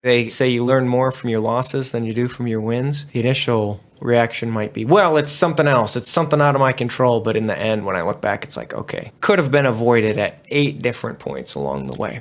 They say you learn more from your losses than you do from your wins. The initial reaction might be, well, it's something else. It's something out of my control. But in the end, when I look back, it's like, okay, could have been avoided at 8 different points along the way.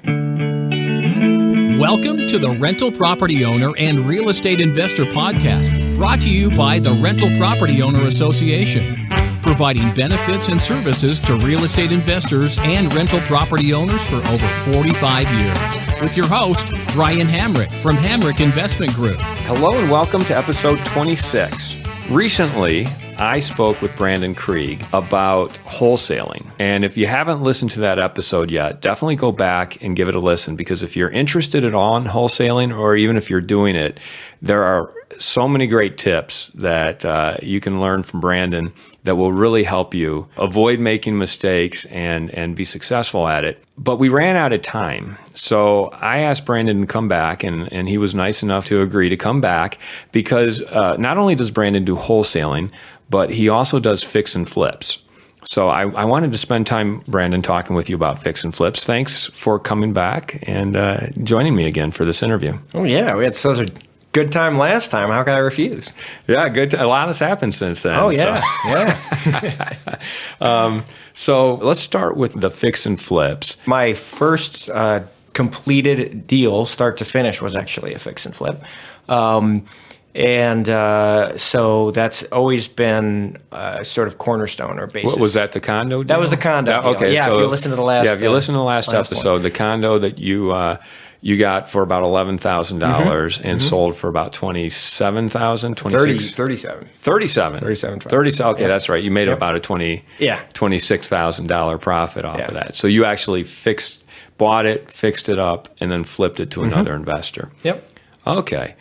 Welcome to the Rental Property Owner and Real Estate Investor Podcast, brought to you by the Rental Property Owner Association, providing benefits and services to real estate investors and rental property owners for over 45 years. With your host, Brian Hamrick from Hamrick Investment Group. Hello and welcome to episode 26. Recently, I spoke with Brandon Krieg about wholesaling. And if you haven't listened to that episode yet, definitely go back and give it a listen, because if you're interested at all in wholesaling, or even if you're doing it, there are so many great tips that you can learn from Brandon that will really help you avoid making mistakes and be successful at it. But we ran out of time. So I asked Brandon to come back, and he was nice enough to agree to come back, because not only does Brandon do wholesaling, but he also does fix and flips. So I wanted to spend time, Brandon, talking with you about fix and flips. Thanks for coming back and joining me again for this interview. Oh, yeah. We had such a good time last time. How can I refuse? Yeah, good. A lot has happened since then. Oh, yeah. So. Yeah. So let's start with the fix and flips. My first completed deal, start to finish, was actually a fix and flip. So that's always been sort of cornerstone or basis. What was that, the condo deal? That was the condo deal. Okay. Yeah, So, if you listen to the last if you listen to the last episode, one. the condo that you got for about $11,000 and sold for about $27,000, 37. 37. Okay, that's right. You made about a $26,000 profit off of that. So you actually bought it, fixed it up, and then flipped it to another investor. Yep. Okay.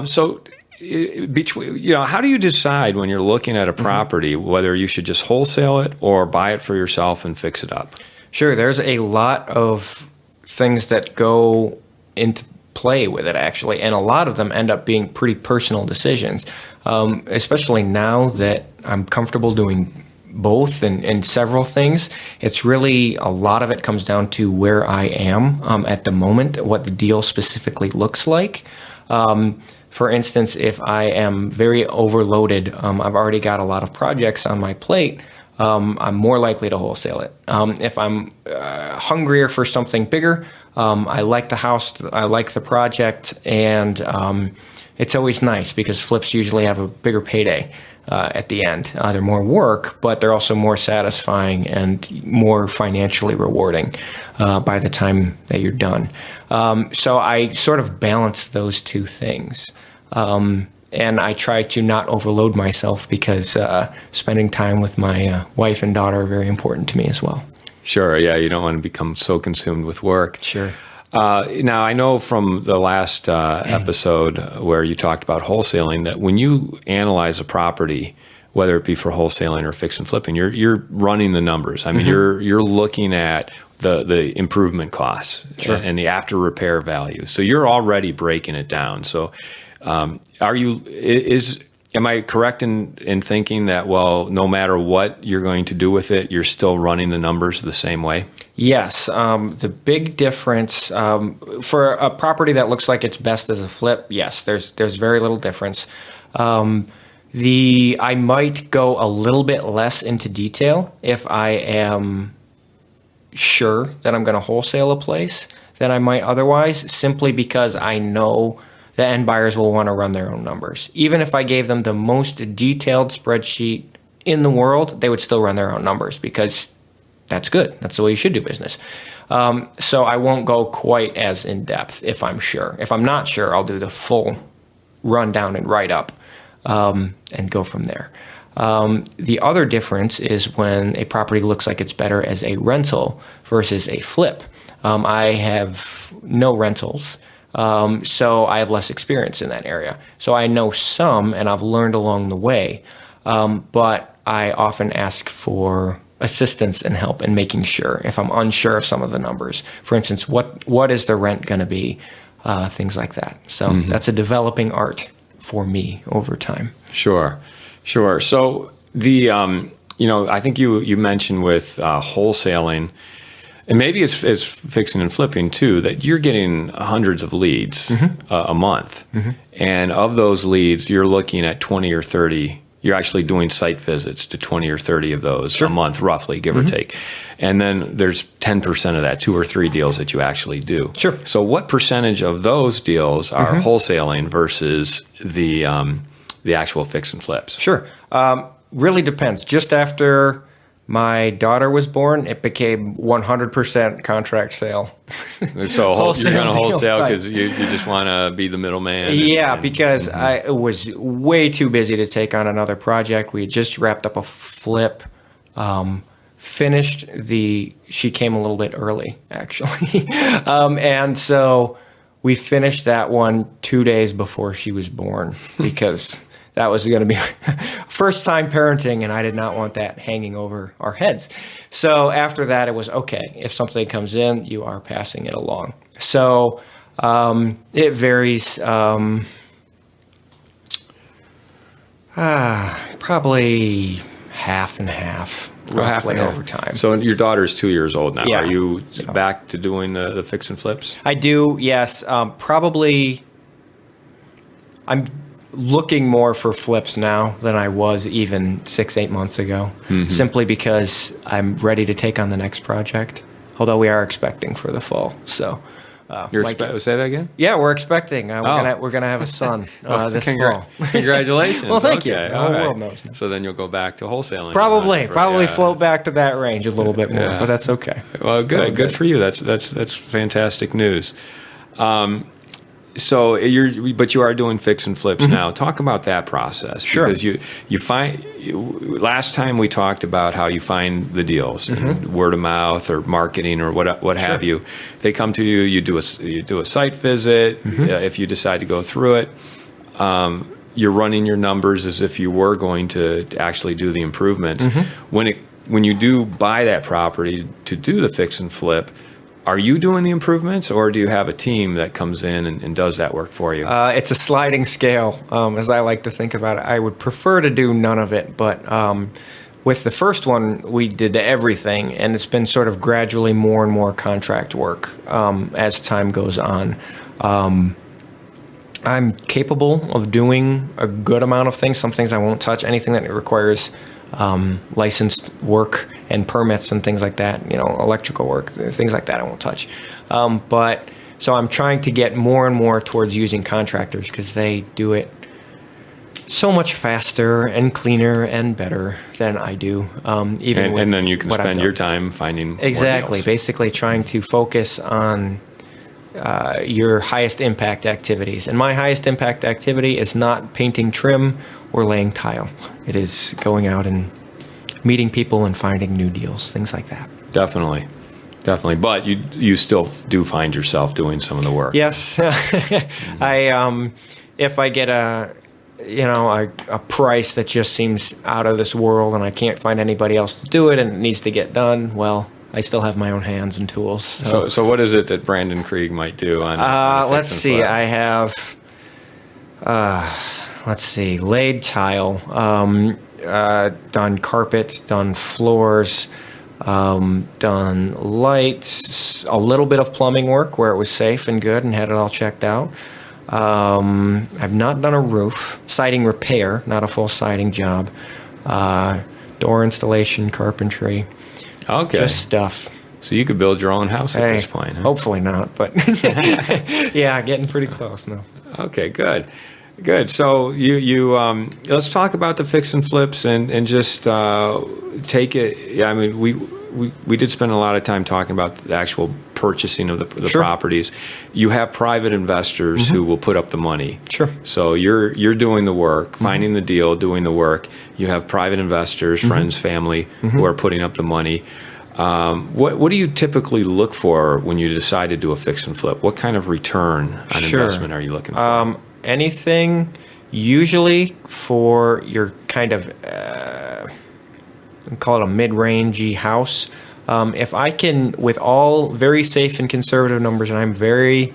So between, how do you decide when you're looking at a property whether you should just wholesale it or buy it for yourself and fix it up? Sure. There's a lot of things that go into play with it, actually, and a lot of them end up being pretty personal decisions, especially now that I'm comfortable doing both and several things. It's really, a lot of it comes down to where I am at the moment, what the deal specifically looks like. For instance, if I am very overloaded, I've already got a lot of projects on my plate, I'm more likely to wholesale it. If I'm hungrier for something bigger, I like the house, I like the project, and it's always nice because flips usually have a bigger payday at the end. They're more work, but they're also more satisfying and more financially rewarding by the time that you're done. So I sort of balance those two things. And I try to not overload myself, because spending time with my wife and daughter are very important to me as well. Sure. Yeah. You don't want to become so consumed with work. Sure. Now, I know from the last episode where you talked about wholesaling that when you analyze a property, whether it be for wholesaling or fix and flipping, you're running the numbers. I mean, you're looking at the improvement costs and the after repair value. So you're already breaking it down. So am I correct in thinking that, well, no matter what you're going to do with it, you're still running the numbers the same way? Yes. The big difference for a property that looks like it's best as a flip, yes, there's very little difference. I might go a little bit less into detail if I am sure that I'm going to wholesale a place than I might otherwise, simply because I know the end buyers will want to run their own numbers. Even if I gave them the most detailed spreadsheet in the world, they would still run their own numbers, because that's good. That's the way you should do business. So I won't go quite as in depth if I'm sure. If I'm not sure, I'll do the full rundown and write up and go from there. The other difference is when a property looks like it's better as a rental versus a flip. I have no rentals. So I have less experience in that area. So I know some, and I've learned along the way, but I often ask for assistance and help in making sure if I'm unsure of some of the numbers. For instance, what is the rent going to be? Things like that. So that's a developing art for me over time. Sure. So I think you mentioned with wholesaling, And maybe it's fixing and flipping too, that you're getting hundreds of leads a month. And of those leads, you're looking at 20 or 30. You're actually doing site visits to 20 or 30 of those a month, roughly, give or take. And then there's 10% of that, 2 or 3 deals that you actually do. Sure. So what percentage of those deals are wholesaling versus the actual fix and flips? Sure. Really depends. Just after my daughter was born, it became 100% contract sale. So you're going to wholesale because you just want to be the middleman. Because I was way too busy to take on another project. We had just wrapped up a flip, she came a little bit early, actually. And so we finished that one 2 days before she was born because that was going to be first time parenting, and I did not want that hanging over our heads. So after that, it was okay. If something comes in, you are passing it along. So it varies. Probably half and half, roughly over time. So your daughter's 2 years old now. Yeah. Are you back to doing the fix and flips? I do, yes. Probably. I'm looking more for flips now than I was even 6-8 months ago, simply because I'm ready to take on the next project. Although we are expecting for the fall, so. Say that again? Yeah, we're expecting. We're gonna have a son this fall. Congratulations! Well, thank you. The whole world knows now. So then you'll go back to wholesaling. Probably float back to that range a little bit more, but that's okay. Well, good for you. That's fantastic news. So you are doing fix and flips now. Talk about that process. Sure. Because you find, last time we talked about how you find the deals, and word of mouth or marketing or what have you. They come to you. You do a site visit. If you decide to go through it, you're running your numbers as if you were going to actually do the improvements. When you do buy that property to do the fix and flip, are you doing the improvements, or do you have a team that comes in and does that work for you? It's a sliding scale, as I like to think about it. I would prefer to do none of it, but with the first one, we did everything, and it's been sort of gradually more and more contract work as time goes on. I'm capable of doing a good amount of things. Some things I won't touch. Anything that requires licensed work and permits and things like that, electrical work, things like that I won't touch. But so I'm trying to get more and more towards using contractors because they do it so much faster and cleaner and better than I do. And then you can spend your time finding more deals. Basically trying to focus on your highest impact activities. And my highest impact activity is not painting trim or laying tile. It is going out and meeting people and finding new deals, things like that. Definitely. But you still do find yourself doing some of the work. Yes. If I get a price that just seems out of this world and I can't find anybody else to do it and it needs to get done, well, I still have my own hands and tools. So what is it that Brandon Krieg might do on let's see. I have laid tile, done carpet, done floors, done lights, a little bit of plumbing work where it was safe and good and had it all checked out. I've not done a roof, siding repair, not a full siding job, door installation, carpentry. Okay. Just stuff. So you could build your own house at this point, huh? Hopefully not, but yeah, getting pretty close now. Okay, good. So you let's talk about the fix and flips and just take it. Yeah, I mean we did spend a lot of time talking about the actual purchasing of the properties. You have private investors who will put up the money. Sure. So you're doing the work, finding the deal, doing the work. You have private investors, friends, family who are putting up the money. What do you typically look for when you decide to do a fix and flip? What kind of return on investment are you looking for? Anything usually for your kind of, call it a mid-rangey house. If I can, with all very safe and conservative numbers, and I'm very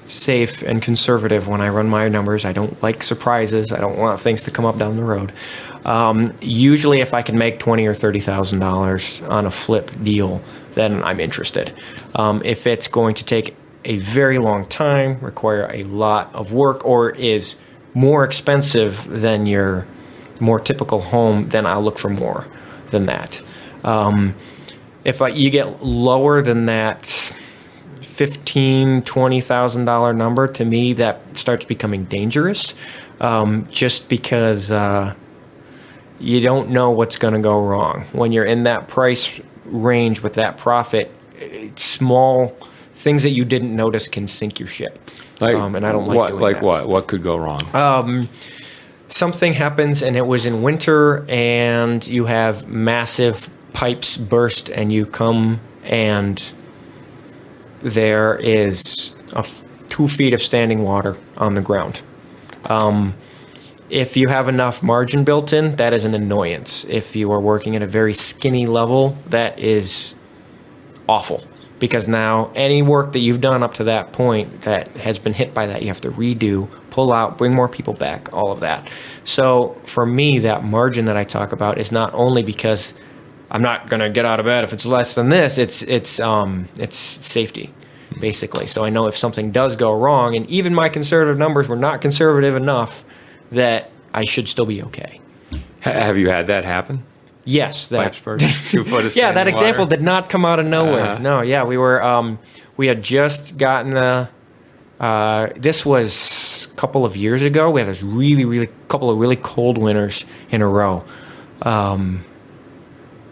safe and conservative when I run my numbers. I don't like surprises. I don't want things to come up down the road. Usually if I can make $20,000 or $30,000 on a flip deal, then I'm interested. If it's going to take a very long time, require a lot of work, or is more expensive than your more typical home, then I'll look for more than that. If you get lower than that $15,000, $20,000 number, to me that starts becoming dangerous, just because you don't know what's going to go wrong when you're in that price range with that profit. Small things that you didn't notice can sink your ship. And I don't like doing that. What could go wrong? Something happens and it was in winter and you have massive pipes burst and you come and there is 2 feet of standing water on the ground. If you have enough margin built in, that is an annoyance. If you are working at a very skinny level, that is awful. Because now any work that you've done up to that point that has been hit by that, you have to redo, pull out, bring more people back, all of that. So for me, that margin that I talk about is not only because I'm not going to get out of bed if it's less than this, it's safety, basically. So I know if something does go wrong, and even my conservative numbers were not conservative enough, that I should still be okay. Have you had that happen? Yes, Pipes burst, 2 foot of yeah, that standing example water? did not come out of nowhere. No, yeah, we had just gotten this was a couple of years ago. We had this really couple of really cold winters in a row.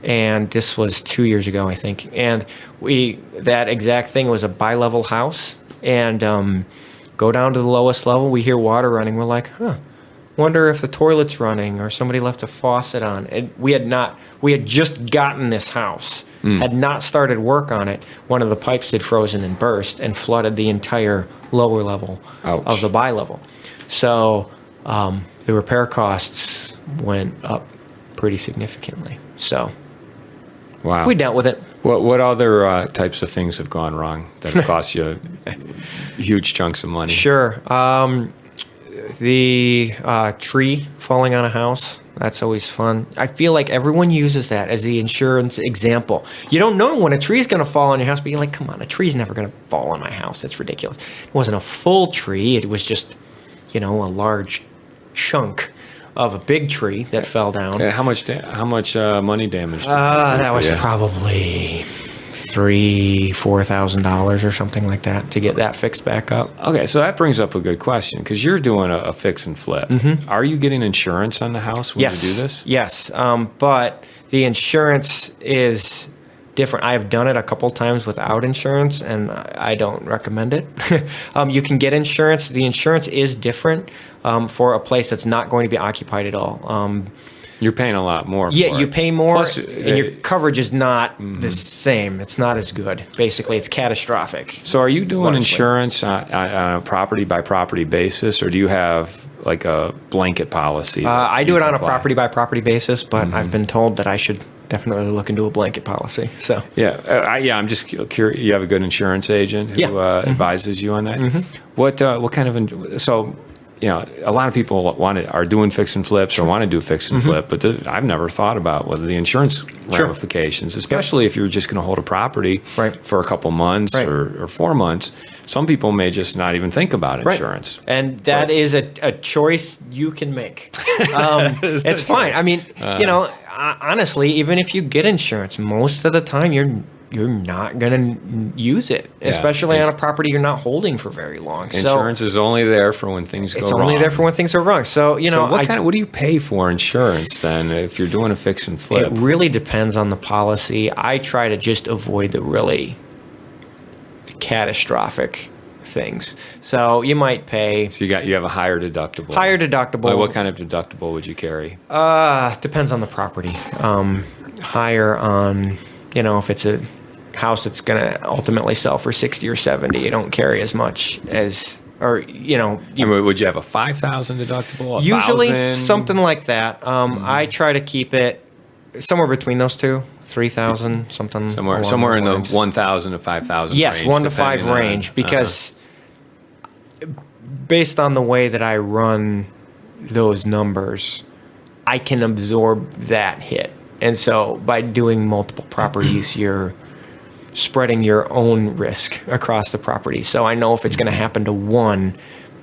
And this was 2 years ago, I think. And that exact thing was a bi-level house, and go down to the lowest level, we hear water running. We're like, wonder if the toilet's running or somebody left a faucet on. And we had just gotten this house, had not started work on it. One of the pipes had frozen and burst and flooded the entire lower level of the bi-level. So the repair costs went up pretty significantly. So wow, we dealt with it. What other types of things have gone wrong that have cost you huge chunks of money? Sure. The tree falling on a house, that's always fun. I feel like everyone uses that as the insurance example. You don't know when a tree's going to fall on your house, but you're like, come on, a tree's never going to fall on my house. That's ridiculous. It wasn't a full tree. It was just, a large chunk of a big tree that fell down. How much money damage? That was probably $3,000-$4,000 or something like that to get that fixed back up. Okay, so that brings up a good question, because you're doing a fix and flip. Mm-hmm. Are you getting insurance on the house when you do this? Yes, but the insurance is different. I've done it a couple times without insurance, and I don't recommend it. You can get insurance. The insurance is different for a place that's not going to be occupied at all. You're paying a lot more. Yeah, for you it. pay more, Plus, and your coverage is not the same. It's not as good. Basically, it's catastrophic. So are you doing Largely. insurance on a property-by-property basis, or do you have like a blanket policy? I do it on a property-by-property basis, but I've been told that I should definitely look into a blanket policy. So I'm just curious. You have a good insurance agent who advises you on that. What kind of a lot of people are doing fix and flips or want to do fix and flip, but I've never thought about whether the insurance ramifications, especially if you're just going to hold a property for a couple months or 4 months. Some people may just not even think about insurance. And that is a choice you can make. It's fine. I mean, honestly, even if you get insurance, most of the time you're not going to use it, especially on a property you're not holding for very long. Insurance is only there for when things go wrong. It's only there for when things are wrong. So, what do you pay for insurance then if you're doing a fix and flip? It really depends on the policy. I try to just avoid the really catastrophic things. So you might pay. So you have a higher deductible. Higher deductible. Like what kind of deductible would you carry? Depends on the property. Higher on, if it's a house that's going to ultimately sell for 60 or 70, you don't carry as much as, would you have a 5,000 deductible? Usually 1,000? something like that. I try to keep it somewhere between those two, 3,000, something. Somewhere in the 1,000 to 5,000 range. Yes, 1 to 5 range, because based on the way that I run those numbers, I can absorb that hit. And so by doing multiple properties, you're spreading your own risk across the property. So I know if it's going to happen to one,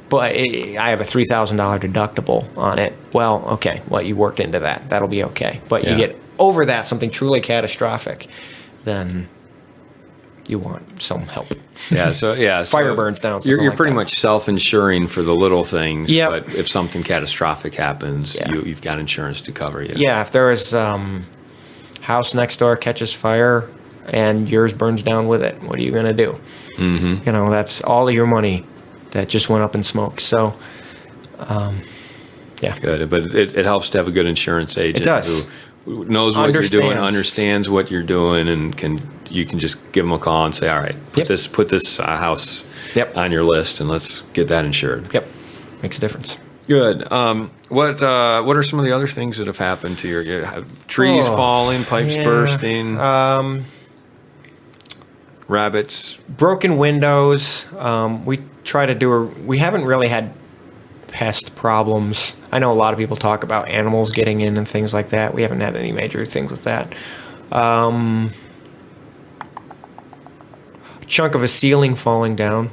but I have a $3,000 deductible on it. Well, okay, you worked into that. That'll be okay. But you get over that, something truly catastrophic, then you want some help. Fire burns down. You're pretty much self-insuring for the little things. Yep. But if something catastrophic happens, you've got insurance to cover you. Yeah, if there is house next door catches fire and yours burns down with it, what are you going to do? Mm-hmm. That's all of your money that just went up in smoke. So, Good, but it helps to have a good insurance agent. It does. Who knows what you're doing, understands what you're doing, and you can just give them a call and say, all right, put this house on your list, and let's get that insured. Yep, makes a difference. Good. What are some of the other things that have happened to your trees falling, pipes bursting, rabbits, broken windows? We haven't really had pest problems. I know a lot of people talk about animals getting in and things like that. We haven't had any major things with that. Chunk of a ceiling falling down.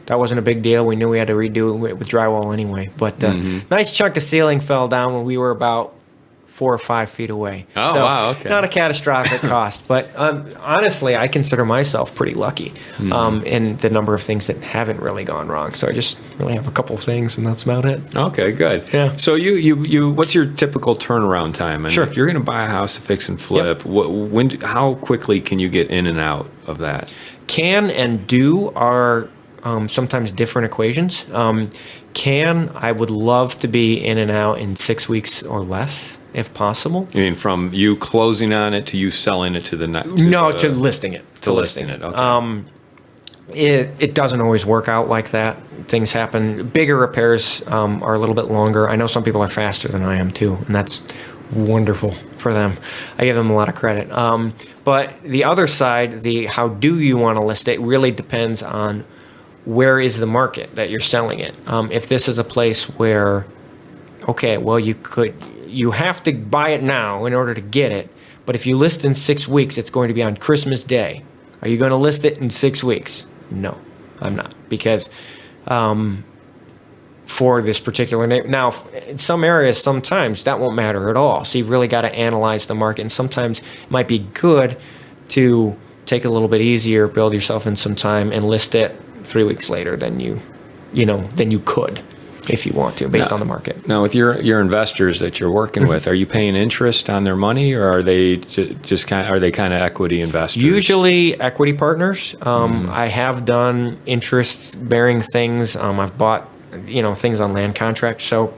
That wasn't a big deal. We knew we had to redo it with drywall anyway. But nice chunk of ceiling fell down when we were about 4 or 5 feet away. Oh, so wow, okay. Not a catastrophic cost. But honestly, I consider myself pretty lucky in the number of things that haven't really gone wrong. So I just really have a couple of things, and that's about it. Okay, good. Yeah. So you what's your typical turnaround time? And sure. If you're going to buy a house to fix and flip, how quickly can you get in and out of that? Can and do are sometimes different equations. I would love to be in and out in 6 weeks or less, if possible. You mean from you closing on it to you selling it to the next? To listing it. To listing it. Okay. It doesn't always work out like that. Things happen. Bigger repairs are a little bit longer. I know some people are faster than I am too, and that's wonderful for them. I give them a lot of credit. But the other side, how do you want to list it, really depends on where is the market that you're selling it. If this is a place where, you have to buy it now in order to get it, but if you list in 6 weeks, it's going to be on Christmas Day. Are you going to list it in 6 weeks? No, I'm not, because for this particular name. Now, in some areas, sometimes that won't matter at all. So you've really got to analyze the market, and sometimes it might be good to take it a little bit easier, build yourself in some time, and list it 3 weeks later than you could if you want to, based on the market. Now, with your investors that you're working with, are you paying interest on their money, or are they are they kind of equity investors? Usually equity partners. I have done interest-bearing things. I've bought things on land contracts. So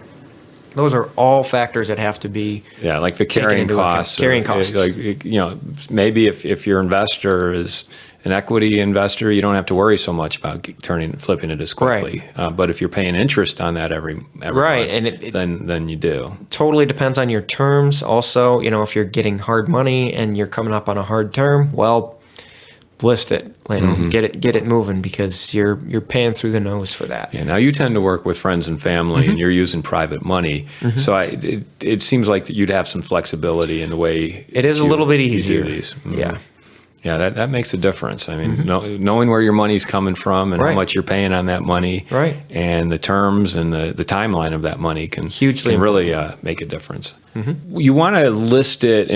those are all factors that have to be like the carrying costs. Carrying costs. Maybe if your investor is an equity investor, you don't have to worry so much about flipping it as quickly. Right. But if you're paying interest on that every right, month, and then you do. Totally depends on your terms. Also, if you're getting hard money and you're coming up on a hard term, list it. Get it moving, because you're paying through the nose for that. Yeah. Now you tend to work with friends and family, and you're using private money, so it seems like that you'd have some flexibility in the way it is a little bit easier. Yeah. Yeah, that makes a difference. I mean, knowing where your money's coming from and how much you're paying on that money, and the terms and the timeline of that money can really make a difference. You want to list it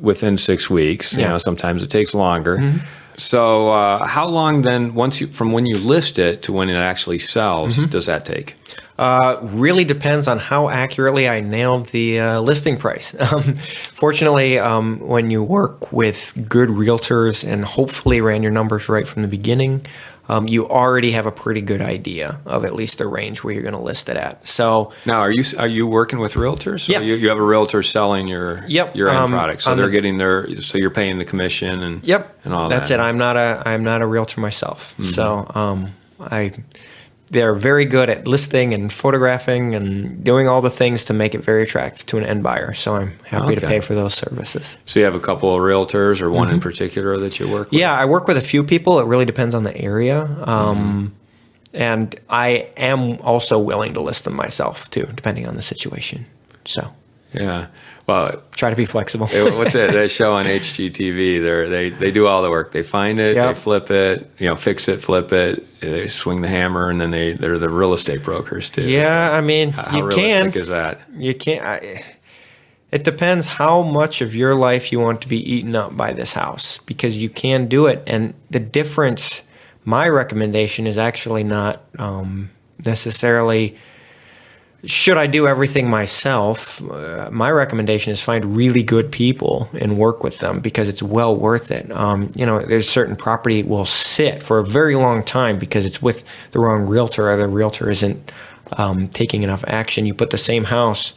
within 6 weeks. Sometimes it takes longer. So how long then, from when you list it to when it actually sells, does that take? Really depends on how accurately I nailed the listing price. Fortunately, when you work with good realtors and hopefully ran your numbers right from the beginning, you already have a pretty good idea of at least the range where you're going to list it at. So now, are you working with realtors? Yeah. You have a realtor selling your end product, so they're getting so you're paying the commission and and all that. That's it. I'm not a realtor myself, so they're very good at listing and photographing and doing all the things to make it very attractive to an end buyer. So I'm happy to pay for those services. So you have a couple of realtors, or one in particular that you work with? Yeah, I work with a few people. It really depends on the area. And I am also willing to list them myself too, depending on the situation. So. Yeah. Well, Try to be flexible. what's it? That show on HGTV? They do all the work. They find it, Yep. they flip it, fix it, flip it. They swing the hammer, and then they're the real estate brokers too. Yeah, So I mean, how you realistic can. is that? You can't. It depends how much of your life you want to be eaten up by this house, because you can do it. And the difference, my recommendation is actually not necessarily, should I do everything myself? My recommendation is find really good people and work with them, because it's well worth it. There's certain property will sit for a very long time because it's with the wrong realtor, or the realtor isn't taking enough action. You put the same house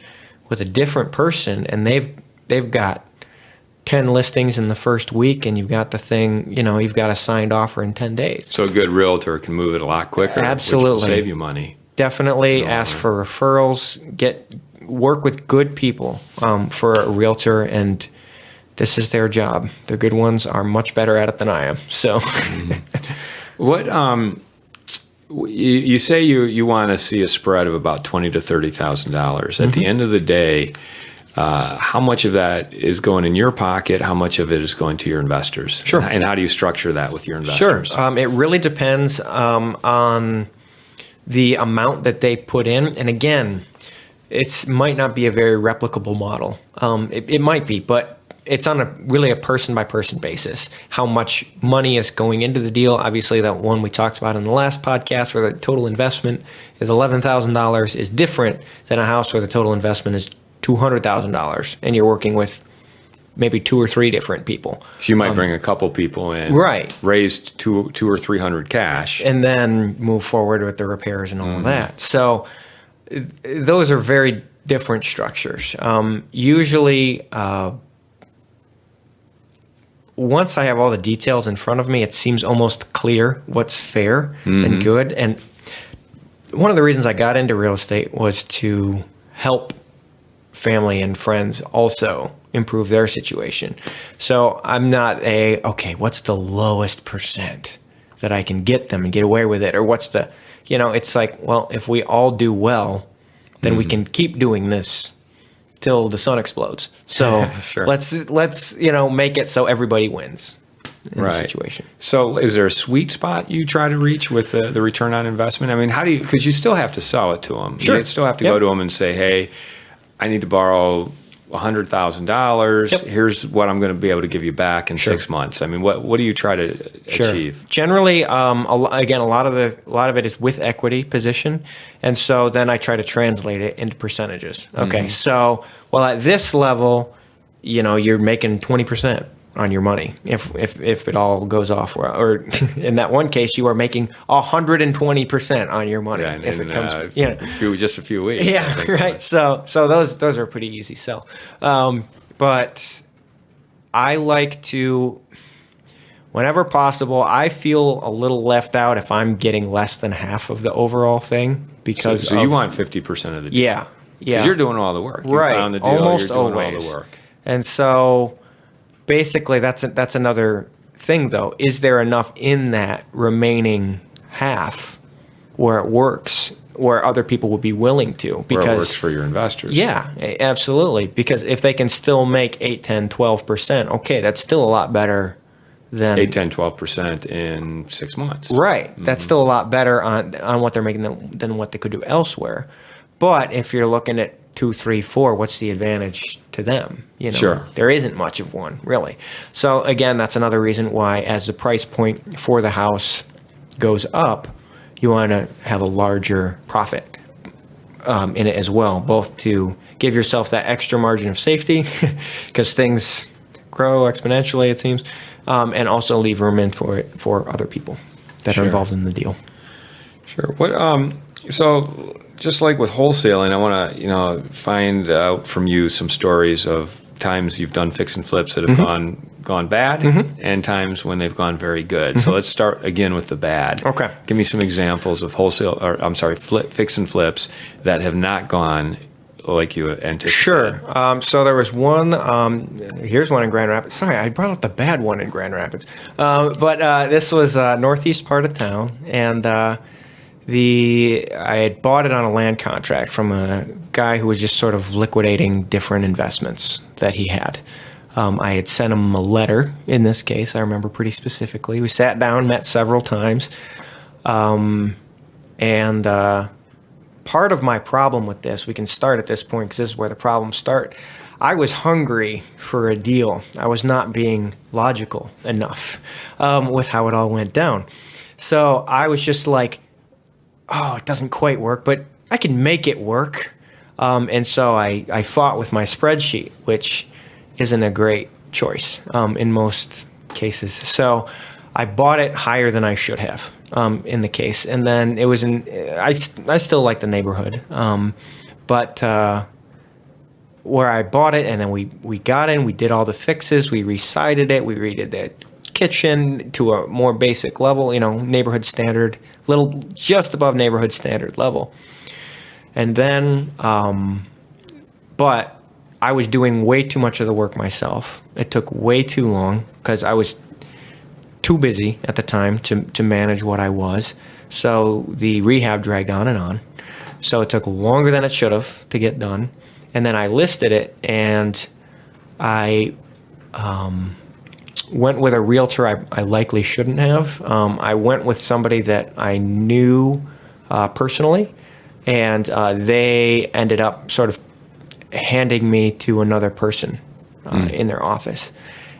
with a different person, and they've got 10 listings in the first week, and you've got the thing, you've got a signed offer in 10 days. So a good realtor can move it a lot quicker. Absolutely. Which will save you money. Definitely ask for referrals. Work with good people for a realtor, and this is their job. The good ones are much better at it than I am. So, What you say you want to see a spread of about $20,000 to $30,000. At the end of the day, how much of that is going in your pocket? How much of it is going to your investors? Sure. And how do you structure that with your investors? Sure. It really depends on the amount that they put in. And again, it might not be a very replicable model. It might be, but it's on really a person-by-person basis. How much money is going into the deal? Obviously, that one we talked about in the last podcast, where the total investment is $11,000, is different than a house where the total investment is $200,000, and you're working with maybe 2 or 3 different people. So you might bring a couple people in, right? Raise two or $300 cash, and then move forward with the repairs and all of that. So those are very different structures. Usually, once I have all the details in front of me, it seems almost clear what's fair and good. And one of the reasons I got into real estate was to help family and friends also improve their situation. So I'm not what's the lowest percent that I can get them and get away with it? Or what's the, it's like, well, if we all do well, then we can keep doing this till the sun explodes. So Sure. let's make it so everybody wins in the situation. So is there a sweet spot you try to reach with the return on investment? I mean, how do you, because you still have to sell it to them. Sure. You still have to go to them and say, hey, I need to borrow $100,000. Yep. Here's what I'm going to be able to give you back in 6 months. I mean, what do you try to achieve? Generally, again, a lot of it is with equity position, and so then I try to translate it into percentages. Okay, so at this level, you're making 20% on your money if it all goes off well. Or in that one case, you are making 120% on your money if it comes. Just a few weeks. Yeah, right. So those are pretty easy sell. But I like to, whenever possible, I feel a little left out if I'm getting less than half of the overall thing, because so you want 50% of the deal. Yeah. Because you're doing all the work. You Right. found the deal, Almost you're doing always. all the work. And so basically that's another thing, though. Is there enough in that remaining half where it works, where other people would be willing to? Because where it works for your investors. Yeah, absolutely. Because if they can still make 8, 10, 12%, okay, that's still a lot better than 8, 10, 12% in 6 months. Right. That's still a lot better on what they're making than what they could do elsewhere. But if you're looking at 2, 3, 4, what's the advantage to them? Sure. There isn't much of one, really. So again, that's another reason why, as the price point for the house goes up, you want to have a larger profit in it as well, both to give yourself that extra margin of safety, because things grow exponentially, it seems, and also leave room in for other people that are involved in the deal. Sure. So just like with wholesaling, I want to find out from you some stories of times you've done fix and flips that have gone bad, and times when they've gone very good. So let's start again with the bad. Okay. Give me some examples of fix and flips that have not gone like you anticipated. Sure. So there was one. Here's one in Grand Rapids. Sorry, I brought up the bad one in Grand Rapids. But this was northeast part of town, and I had bought it on a land contract from a guy who was just sort of liquidating different investments that he had. I had sent him a letter. In this case, I remember pretty specifically. We sat down, met several times, and part of my problem with this, we can start at this point because this is where the problems start. I was hungry for a deal. I was not being logical enough with how it all went down. So I was just like, oh, it doesn't quite work, but I can make it work. And so I fought with my spreadsheet, which isn't a great choice in most cases. So I bought it higher than I should have in the case. And then it was I still like the neighborhood, but where I bought it, and then we got in, we did all the fixes, we resided it, we redid the kitchen to a more basic level, neighborhood standard, just above neighborhood standard level. And then, but I was doing way too much of the work myself. It took way too long because I was too busy at the time to manage what I was. So the rehab dragged on and on. So it took longer than it should have to get done. And then I listed it, and I went with a realtor I likely shouldn't have. I went with somebody that I knew personally, and they ended up sort of handing me to another person in their office.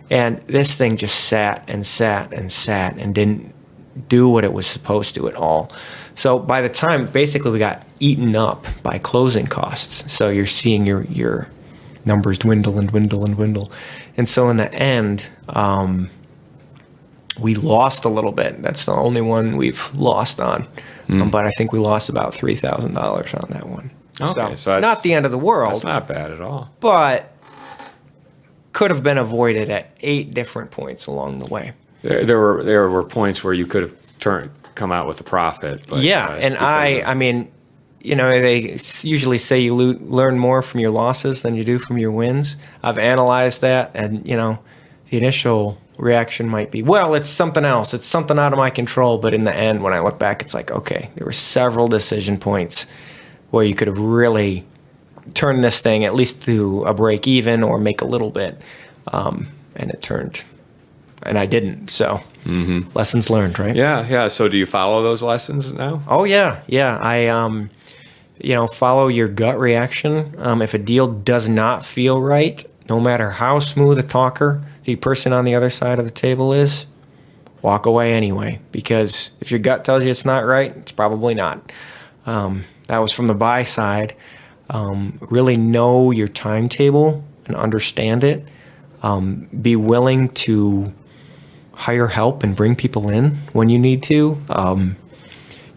And this thing just sat and sat and sat and didn't do what it was supposed to at all. So by the time, basically, we got eaten up by closing costs. So you're seeing your numbers dwindle and dwindle and dwindle. And so in the end, we lost a little bit. That's the only one we've lost on. But I think we lost about $3,000 on that one. Okay, so not the end of the world. That's not bad at all. But could have been avoided at 8 different points along the way. There were points where you could have come out with a profit. But yeah, and I mean, they usually say you learn more from your losses than you do from your wins. I've analyzed that, and the initial reaction might be, well, it's something else. It's something out of my control. But in the end, when I look back, it's like, okay, there were several decision points where you could have really turned this thing at least to a break even or make a little bit, and it turned. And I didn't, so lessons learned, right? Yeah. So do you follow those lessons now? Oh, yeah. I, follow your gut reaction. If a deal does not feel right, no matter how smooth a talker the person on the other side of the table is, walk away anyway. Because if your gut tells you it's not right, it's probably not. That was from the buy side. Really know your timetable and understand it. Be willing to hire help and bring people in when you need to.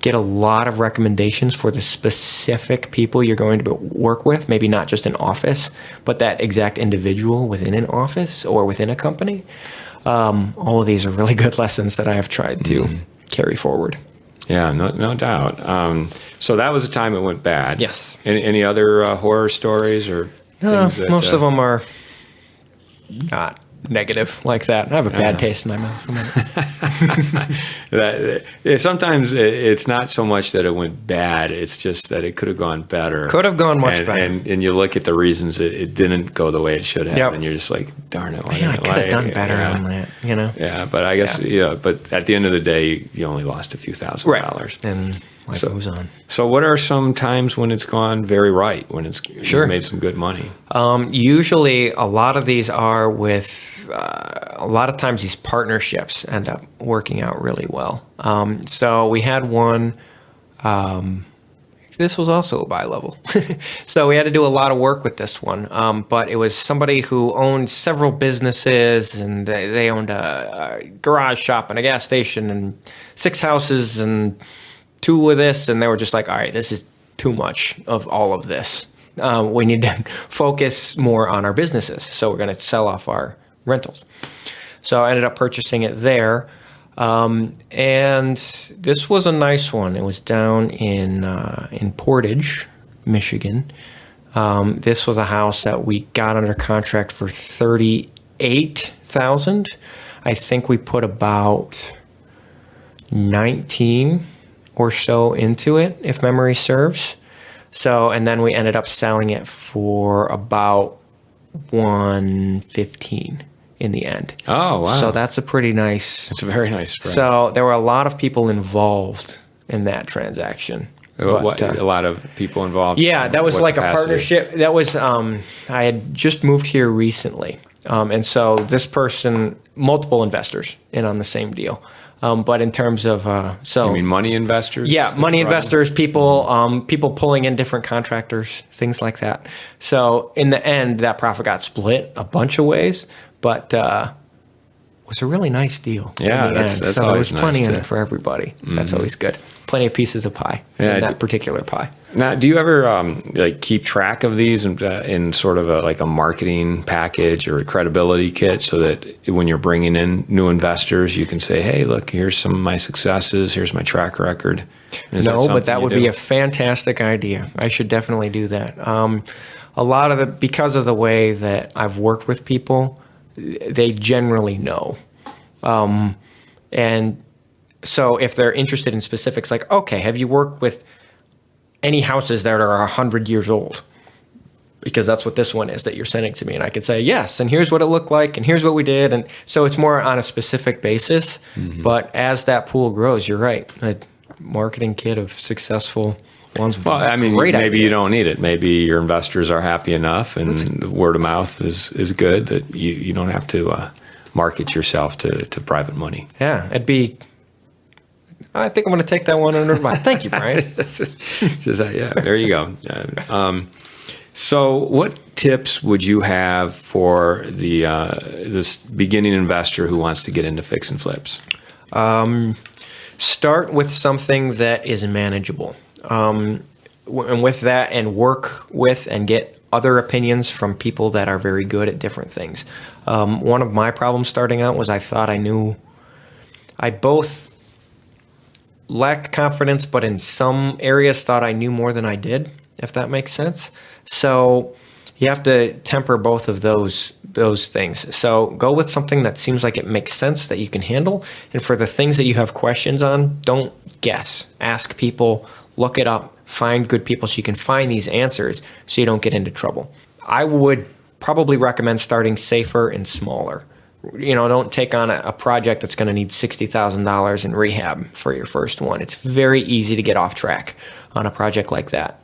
Get a lot of recommendations for the specific people you're going to work with, maybe not just an office, but that exact individual within an office or within a company. All of these are really good lessons that I have tried to carry forward. Yeah, no doubt. So that was a time it went bad. Yes. Any other horror stories or things that, most of them are not negative like that. I have a bad taste in my mouth from it. Sometimes it's not so much that it went bad, it's just that it could have gone better. Could have gone much better. And you look at the reasons it didn't go the way it should have, Yep. and you're just like, darn it. Man, I could have done better on that, Yeah, but I guess, but at the end of the day, you only lost a few $1,000. Right. And life moves on. So what are some times when it's gone very right, when you've made some good money? Usually a lot of these are with, a lot of times these partnerships end up working out really well. So we had one, this was also a buy level. So we had to do a lot of work with this one. But it was somebody who owned several businesses, and they owned a garage shop and a gas station and 6 houses and 2 of this. And they were just like, all right, this is too much of all of this. We need to focus more on our businesses. So we're going to sell off our rentals. So I ended up purchasing it there. And this was a nice one. It was down in Portage, Michigan. This was a house that we got under contract for $38,000. I think we put about 19 or so into it, if memory serves. So, and then we ended up selling it for about $115 in the end. Oh, wow. So that's a pretty nice. It's a very nice spread. So there were a lot of people involved in that transaction. But, a lot of people involved. Yeah, that was What like capacity? a partnership. That was, I had just moved here recently. And so this person, multiple investors in on the same deal. But in terms of, You mean money investors? yeah, money investors, people pulling in different contractors, things like that. So in the end, that profit got split a bunch of ways, but was a really nice deal. Yeah, in the that's end. So there always was plenty nice in to- it for everybody. That's always good. Plenty of pieces of pie in that particular pie. Now, do you ever like keep track of these in sort of a marketing package or a credibility kit, so that when you're bringing in new investors, you can say, "Hey, look, here's some of my successes. Here's my track record." No, but that would be a fantastic idea. I should definitely do that. A lot of because of the way that I've worked with people, they generally know. And so if they're interested in specifics, like, okay, have you worked with any houses that are 100 years old? Because that's what this one is that you're sending to me. And I could say, yes, and here's what it looked like, and here's what we did. And so it's more on a specific basis. Mm-hmm. But as that pool grows, you're right. A marketing kit of successful ones. Well, I mean, maybe idea. You don't need it. Maybe your investors are happy enough, and the word of mouth is good, that you don't have to market yourself to private money. Yeah, I think I'm going to take that one under advisement. Thank you, Brian. Yeah, there you go. So what tips would you have for this beginning investor who wants to get into fix and flips? Start with something that is manageable. And with that, and work with and get other opinions from people that are very good at different things. One of my problems starting out was I thought I both lacked confidence, but in some areas thought I knew more than I did, if that makes sense. So you have to temper both of those things. So go with something that seems like it makes sense, that you can handle. And for the things that you have questions on, don't guess. Ask people, look it up, find good people so you can find these answers so you don't get into trouble. I would probably recommend starting safer and smaller. Don't take on a project that's going to need $60,000 in rehab for your first one. It's very easy to get off track on a project like that.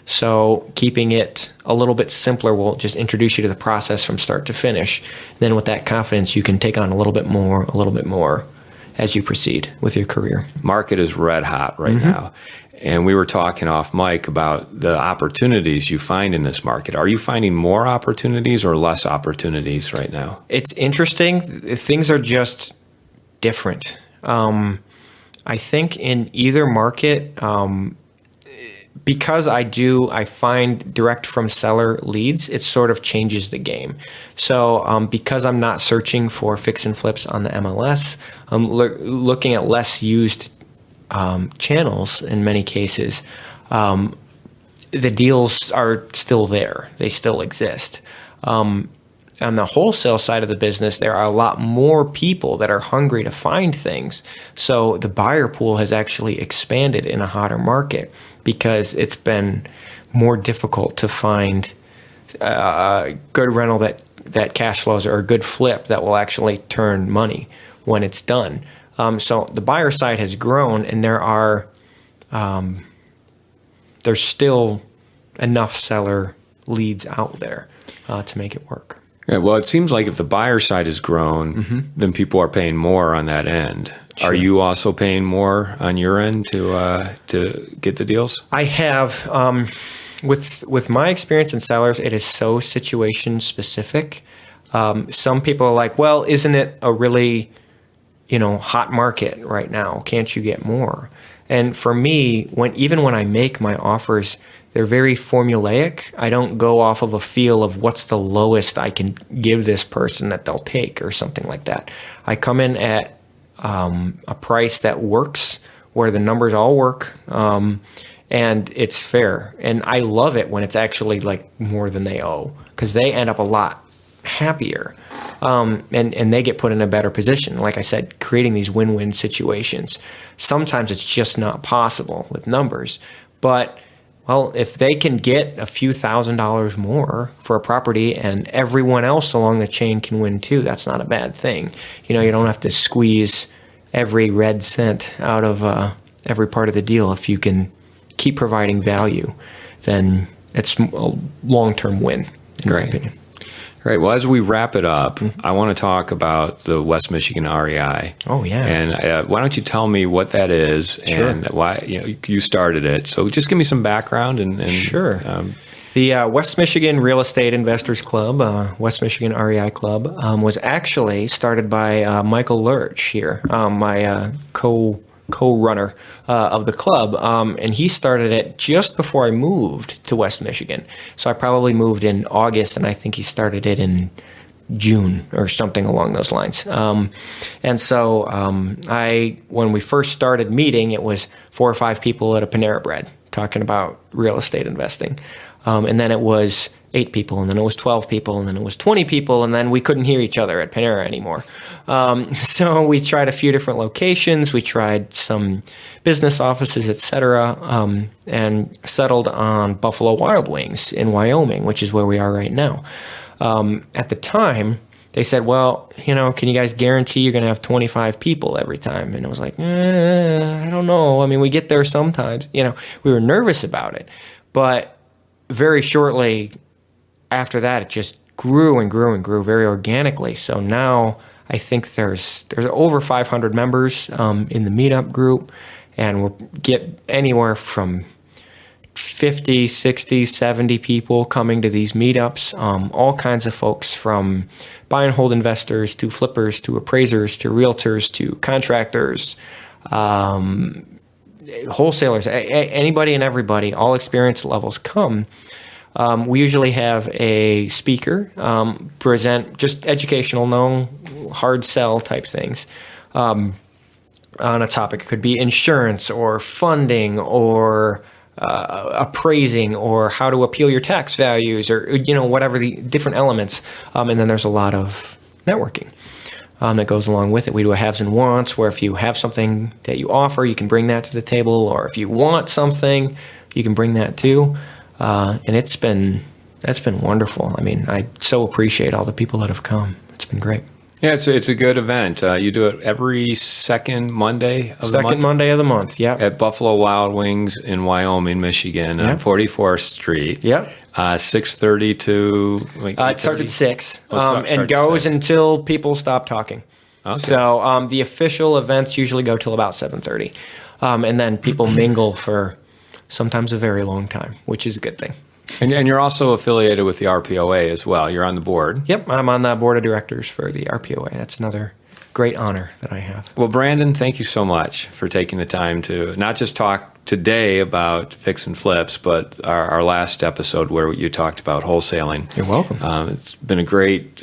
So keeping it a little bit simpler will just introduce you to the process from start to finish. Then with that confidence, you can take on a little bit more as you proceed with your career. Market is red hot right now. And we were talking off mic about the opportunities you find in this market. Are you finding more opportunities or less opportunities right now? It's interesting. Things are just different. I think in either market, because I find direct from seller leads, it sort of changes the game. So because I'm not searching for fix and flips on the MLS, I'm looking at less used channels in many cases. The deals are still there. They still exist. On the wholesale side of the business, there are a lot more people that are hungry to find things. So the buyer pool has actually expanded in a hotter market because it's been more difficult to find a good rental that cash flows, or a good flip that will actually turn money when it's done. So the buyer side has grown, and there's still enough seller leads out there to make it work. Yeah, well, it seems like if the buyer side has grown, then people are paying more on that end. Sure. Are you also paying more on your end to get the deals? I have. With my experience in sellers, it is so situation specific. Some people are like, well, isn't it a really hot market right now? Can't you get more? And for me, even when I make my offers, they're very formulaic. I don't go off of a feel of what's the lowest I can give this person that they'll take or something like that. I come in at a price that works, where the numbers all work, and it's fair. And I love it when it's actually like more than they owe, because they end up a lot happier. and they get put in a better position. Like I said, creating these win-win situations. Sometimes it's just not possible with numbers, but well, if they can get a few $1,000s more for a property and everyone else along the chain can win too, that's not a bad thing. You know, you don't have to squeeze every red cent out of every part of the deal. If you can keep providing value, then it's a long-term win, in my opinion. Great. Well, as we wrap it up, I want to talk about the West Michigan REI. Oh, yeah. And why don't you tell me what that is and why you started it? So just give me some background and Sure. The West Michigan Real Estate Investors Club, West Michigan REI Club, was actually started by Michael Lurch here, my co-runner of the club, and he started it just before I moved to West Michigan. So I probably moved in August, and I think he started it in June or something along those lines. And so when we first started meeting, it was 4 or 5 people at a Panera Bread talking about real estate investing. And then it was 8 people, and then it was 12 people, and then it was 20 people, and then we couldn't hear each other at Panera anymore. So we tried a few different locations. We tried some business offices, etc., and settled on Buffalo Wild Wings in Wyoming, which is where we are right now. At the time, they said, well, can you guys guarantee you're going to have 25 people every time? And I was like, I don't know. I mean, we get there sometimes. We were nervous about it. But very shortly after that, it just grew and grew and grew very organically. So now I think there's over 500 members in the meetup group, and we'll get anywhere from 50, 60, 70 people coming to these meetups, all kinds of folks from buy and hold investors to flippers to appraisers to realtors to contractors, wholesalers, anybody and everybody, all experience levels come. We usually have a speaker present just educational, no hard sell type things on a topic. It could be insurance or funding or appraising or how to appeal your tax values or whatever the different elements. And then there's a lot of networking that goes along with it. We do a haves and wants, where if you have something that you offer, you can bring that to the table, or if you want something, you can bring that too. And that's been wonderful. I mean, I so appreciate all the people that have come. It's been great. Yeah, it's a good event. You do it every second Monday of the month? Second Monday of the month, yeah. At Buffalo Wild Wings in Wyoming, Michigan, on 44th Street. Yep. 6:30 to... it starts at 6 and goes until people stop talking. Okay. So the official events usually go till about 7:30. And then people mingle for sometimes a very long time, which is a good thing. And you're also affiliated with the RPOA as well. You're on the board. Yep, I'm on the board of directors for the RPOA. That's another great honor that I have. Well, Brandon, thank you so much for taking the time to not just talk today about fix and flips, but our last episode where you talked about wholesaling. You're welcome. It's been a great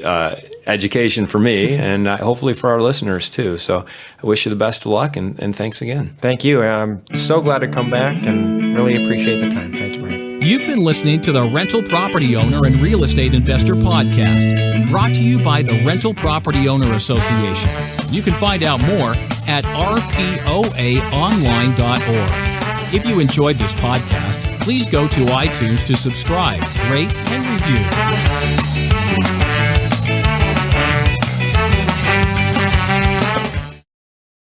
education for me and hopefully for our listeners too. So I wish you the best of luck and thanks again. Thank you. I'm so glad to come back and really appreciate the time. Thank you, Brian. You've been listening to the Rental Property Owner and Real Estate Investor Podcast, brought to you by the Rental Property Owner Association. You can find out more at rpoaonline.org. If you enjoyed this podcast, please go to iTunes to subscribe, rate, and review.